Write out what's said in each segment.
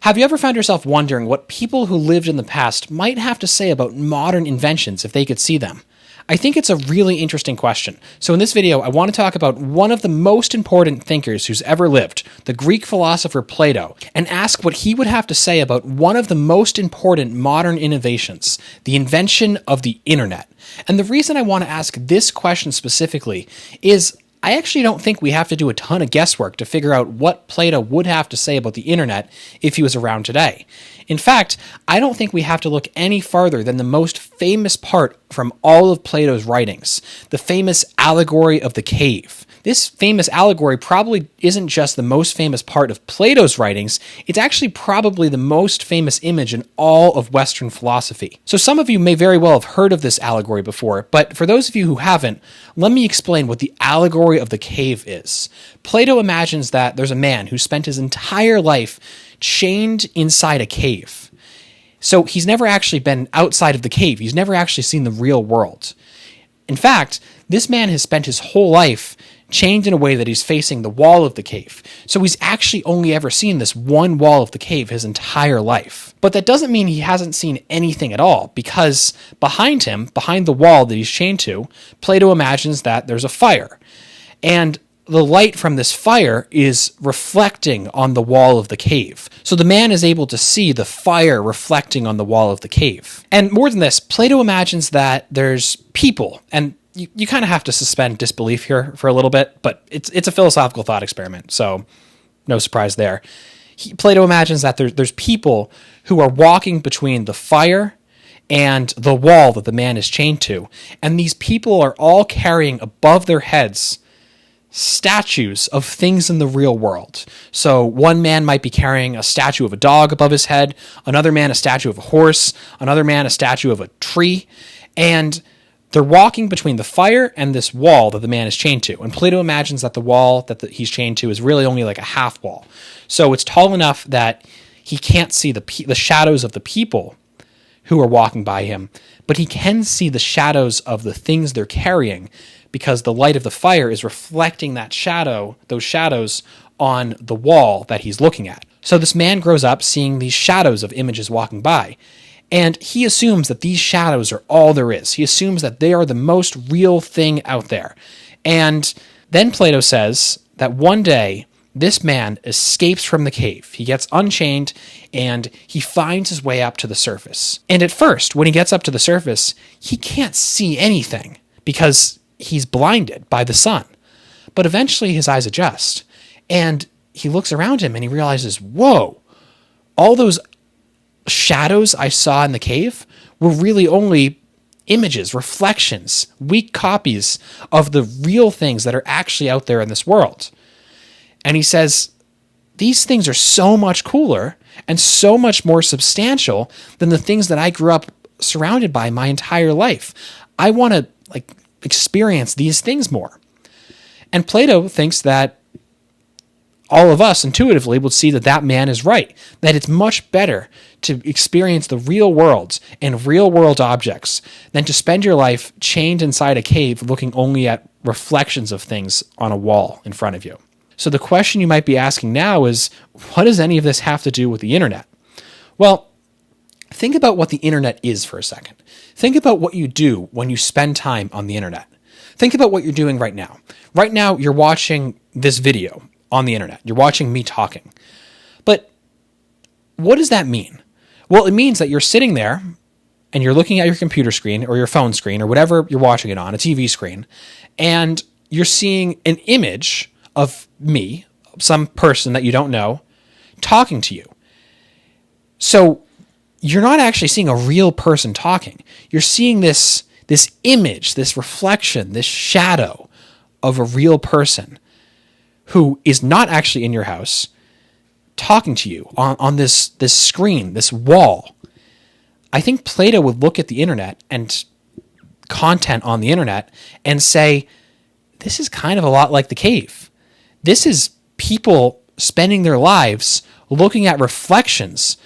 Have you ever found yourself wondering what people who lived in the past might have to say about modern inventions if they could see them? I think it's a really interesting question. So in this video, I want to talk about one of the most important thinkers who's ever lived, the Greek philosopher Plato, and ask what he would have to say about one of the most important modern innovations, the invention of the internet. And the reason I want to ask this question specifically is I actually don't think we have to do a ton of guesswork to figure out what Plato would have to say about the internet if he was around today. In fact, I don't think we have to look any farther than the most famous part from all of Plato's writings, the famous allegory of the cave. This famous allegory probably isn't just the most famous part of Plato's writings, it's actually probably the most famous image in all of Western philosophy. So some of you may very well have heard of this allegory before, but for those of you who haven't, let me explain what the allegory of the cave is. Plato imagines that there's a man who spent his entire life chained inside a cave. So he's never actually been outside of the cave. He's never actually seen the real world. In fact, this man has spent his whole life chained in a way that he's facing the wall of the cave. So he's actually only ever seen this one wall of the cave his entire life. But that doesn't mean he hasn't seen anything at all, because behind him, behind the wall that he's chained to, Plato imagines that there's a fire. And the light from this fire is reflecting on the wall of the cave. So the man is able to see the fire reflecting on the wall of the cave. And more than this, Plato imagines that there's people, and you kind of have to suspend disbelief here for a little bit, but it's a philosophical thought experiment, so no surprise there. Plato imagines that there's people who are walking between the fire and the wall that the man is chained to, and these people are all carrying above their heads statues of things in the real world. So one man might be carrying a statue of a dog above his head, another man a statue of a horse, another man a statue of a tree, and they're walking between the fire and this wall that the man is chained to. And Plato imagines that the wall that he's chained to is really only like a half wall. So it's tall enough that he can't see the shadows of the people who are walking by him, but he can see the shadows of the things they're carrying because the light of the fire is reflecting those shadows on the wall that he's looking at. So this man grows up seeing these shadows of images walking by. And he assumes that these shadows are all there is. He assumes that they are the most real thing out there. And then Plato says that one day, this man escapes from the cave. He gets unchained, and he finds his way up to the surface. And at first, when he gets up to the surface, he can't see anything because he's blinded by the sun. But eventually, his eyes adjust, and he looks around him, and he realizes, whoa, all those shadows I saw in the cave were really only images, reflections, weak copies of the real things that are actually out there in this world. And he says, these things are so much cooler and so much more substantial than the things that I grew up surrounded by my entire life. I want to experience these things more. And Plato thinks that all of us intuitively would see that man is right, that it's much better to experience the real world and real world objects than to spend your life chained inside a cave looking only at reflections of things on a wall in front of you. So the question you might be asking now is, what does any of this have to do with the internet? Well, think about what the internet is for a second. Think about what you do when you spend time on the internet. Think about what you're doing right now. Right now, you're watching this video on the internet. You're watching me talking. But what does that mean? Well, it means that you're sitting there and you're looking at your computer screen or your phone screen or whatever you're watching it on, a TV screen, and you're seeing an image of me, some person that you don't know, talking to you. So you're not actually seeing a real person talking. You're seeing this image, this reflection, this shadow of a real person who is not actually in your house, talking to you on this screen, this wall. I think Plato would look at the internet and content on the internet and say, this is kind of a lot like the cave. This is people spending their lives looking at reflections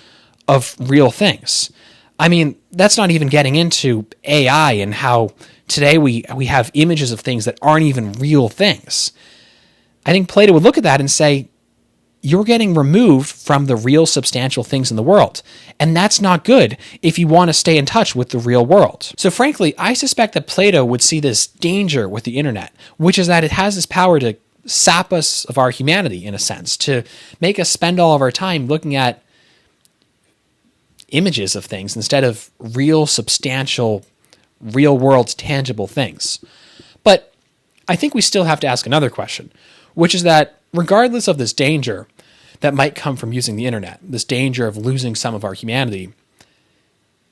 of real things. I mean, that's not even getting into AI and how today we have images of things that aren't even real things. I think Plato would look at that and say, you're getting removed from the real substantial things in the world. And that's not good if you want to stay in touch with the real world. So frankly, I suspect that Plato would see this danger with the internet, which is that it has this power to sap us of our humanity, in a sense, to make us spend all of our time looking at images of things instead of real, substantial, real world, tangible things. But I think we still have to ask another question, which is that regardless of this danger that might come from using the internet, this danger of losing some of our humanity,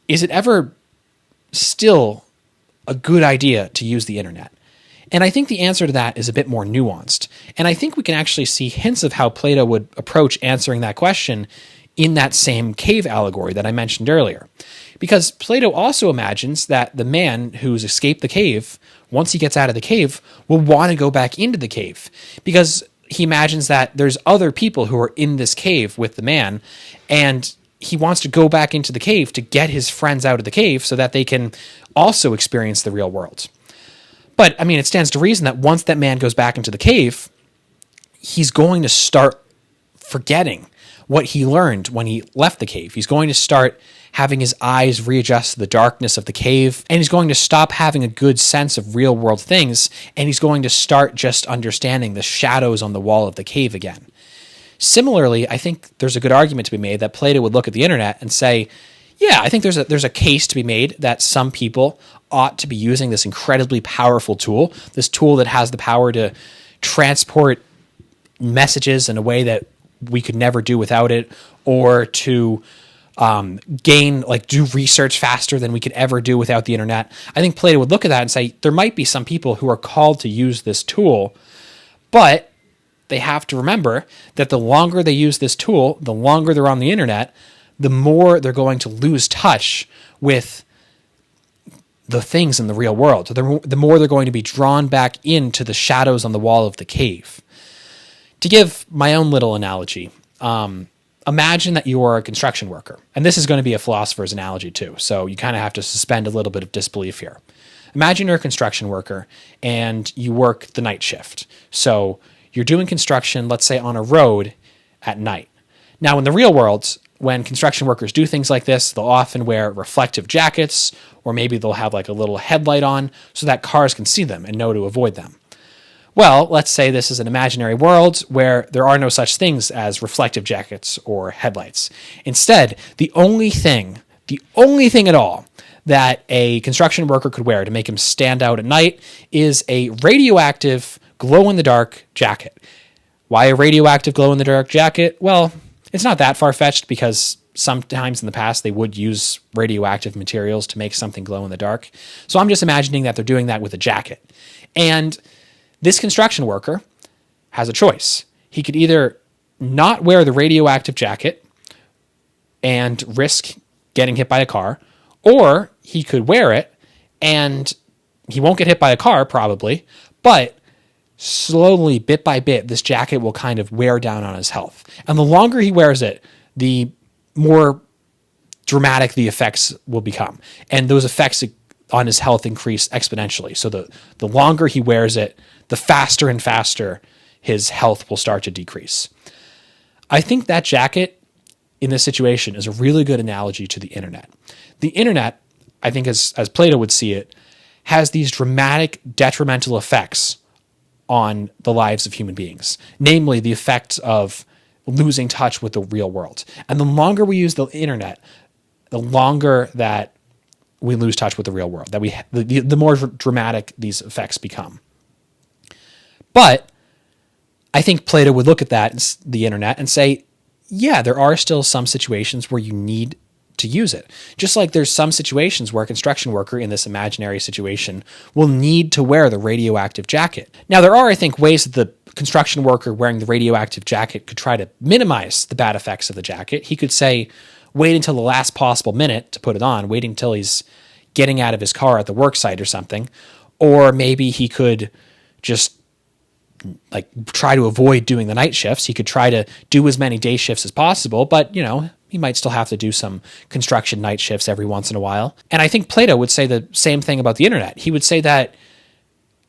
is it ever still a good idea to use the internet? And I think the answer to that is a bit more nuanced. And I think we can actually see hints of how Plato would approach answering that question in that same cave allegory that I mentioned earlier. Because Plato also imagines that the man who's escaped the cave, once he gets out of the cave, will want to go back into the cave. Because he imagines that there's other people who are in this cave with the man, and he wants to go back into the cave to get his friends out of the cave so that they can also experience the real world. But, I mean, it stands to reason that once that man goes back into the cave, he's going to start forgetting what he learned when he left the cave. He's going to start having his eyes readjust to the darkness of the cave, and he's going to stop having a good sense of real world things, and he's going to start just understanding the shadows on the wall of the cave again. Similarly, I think there's a good argument to be made that Plato would look at the internet and say, yeah, I think there's a case to be made that some people ought to be using this incredibly powerful tool, this tool that has the power to transport messages in a way that we could never do without it, or to do research faster than we could ever do without the internet. I think Plato would look at that and say, there might be some people who are called to use this tool, but they have to remember that the longer they use this tool, the longer they're on the internet, the more they're going to lose touch with the things in the real world. So the more they're going to be drawn back into the shadows on the wall of the cave. To give my own little analogy, imagine that you are a construction worker. And this is going to be a philosopher's analogy too, so you kind of have to suspend a little bit of disbelief here. Imagine you're a construction worker and you work the night shift. So you're doing construction, let's say on a road at night. Now in the real world, when construction workers do things like this, they'll often wear reflective jackets, or maybe they'll have like a little headlight on so that cars can see them and know to avoid them. Well, let's say this is an imaginary world where there are no such things as reflective jackets or headlights. Instead, the only thing at all that a construction worker could wear to make him stand out at night is a radioactive glow-in-the-dark jacket. Why a radioactive glow-in-the-dark jacket? Well, it's not that far-fetched because sometimes in the past they would use radioactive materials to make something glow in the dark. So I'm just imagining that they're doing that with a jacket. And this construction worker has a choice. He could either not wear the radioactive jacket and risk getting hit by a car, or he could wear it and he won't get hit by a car probably, but slowly, bit by bit, this jacket will kind of wear down on his health. And the longer he wears it, the more dramatic the effects will become. And those effects on his health increase exponentially. So the longer he wears it, the faster and faster his health will start to decrease. I think that jacket in this situation is a really good analogy to the internet. The internet, I think as Plato would see it, has these dramatic detrimental effects on the lives of human beings, namely the effects of losing touch with the real world. And the longer we use the internet, the longer that we lose touch with the real world, the more dramatic these effects become. But I think Plato would look at that, the internet, and say, yeah, there are still some situations where you need to use it. Just like there's some situations where a construction worker in this imaginary situation will need to wear the radioactive jacket. Now, there are, I think, ways that the construction worker wearing the radioactive jacket could try to minimize the bad effects of the jacket. He could say, wait until the last possible minute to put it on, waiting until he's getting out of his car at the work site or something. Or maybe he could just try to avoid doing the night shifts. He could try to do as many day shifts as possible, but, he might still have to do some construction night shifts every once in a while. And I think Plato would say the same thing about the internet. He would say that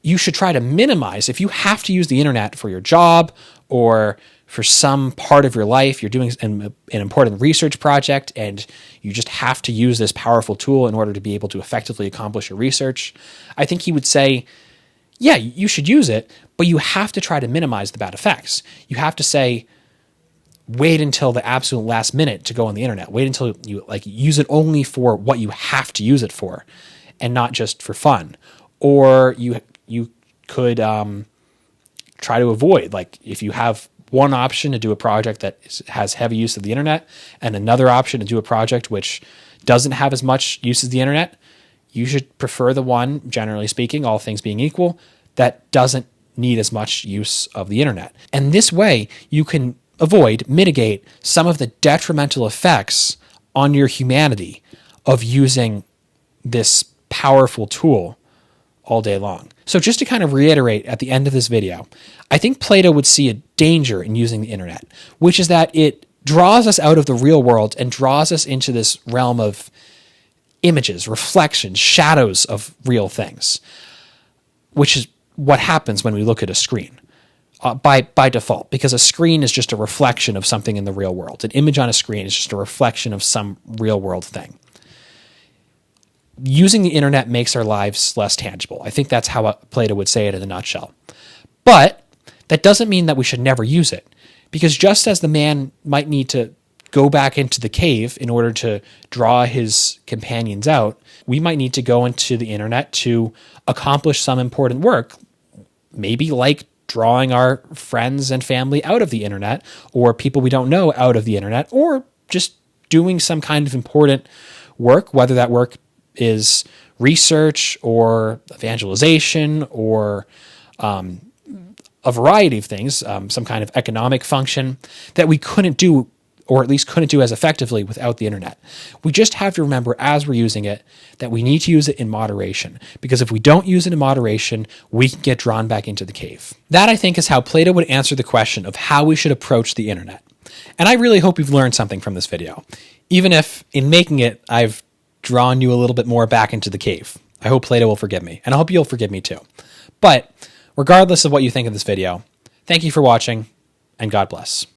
you should try to minimize, if you have to use the internet for your job or for some part of your life, you're doing an important research project and you just have to use this powerful tool in order to be able to effectively accomplish your research, I think he would say, yeah, you should use it, but you have to try to minimize the bad effects. You have to say, wait until the absolute last minute to go on the internet. Wait until you use it only for what you have to use it for and not just for fun. Or you could try to avoid, if you have one option to do a project that has heavy use of the internet and another option to do a project which doesn't have as much use of the internet, you should prefer the one, generally speaking, all things being equal, that doesn't need as much use of the internet. And this way you can mitigate some of the detrimental effects on your humanity of using this powerful tool all day long. So just to kind of reiterate at the end of this video, I think Plato would see a danger in using the internet, which is that it draws us out of the real world and draws us into this realm of images, reflections, shadows of real things, which is what happens when we look at a screen by default, because a screen is just a reflection of something in the real world. An image on a screen is just a reflection of some real world thing. Using the internet makes our lives less tangible. I think that's how Plato would say it in a nutshell. But that doesn't mean that we should never use it, because just as the man might need to go back into the cave in order to draw his companions out, we might need to go into the internet to accomplish some important work, maybe like drawing our friends and family out of the internet, or people we don't know out of the internet, or just doing some kind of important work, whether that work is research or evangelization or a variety of things, some kind of economic function that we couldn't do, or at least couldn't do as effectively without the internet. We just have to remember as we're using it that we need to use it in moderation, because if we don't use it in moderation, we can get drawn back into the cave. That, I think, is how Plato would answer the question of how we should approach the internet. And I really hope you've learned something from this video, even if in making it, I've drawn you a little bit more back into the cave. I hope Plato will forgive me, and I hope you'll forgive me too. But regardless of what you think of this video, thank you for watching, and God bless.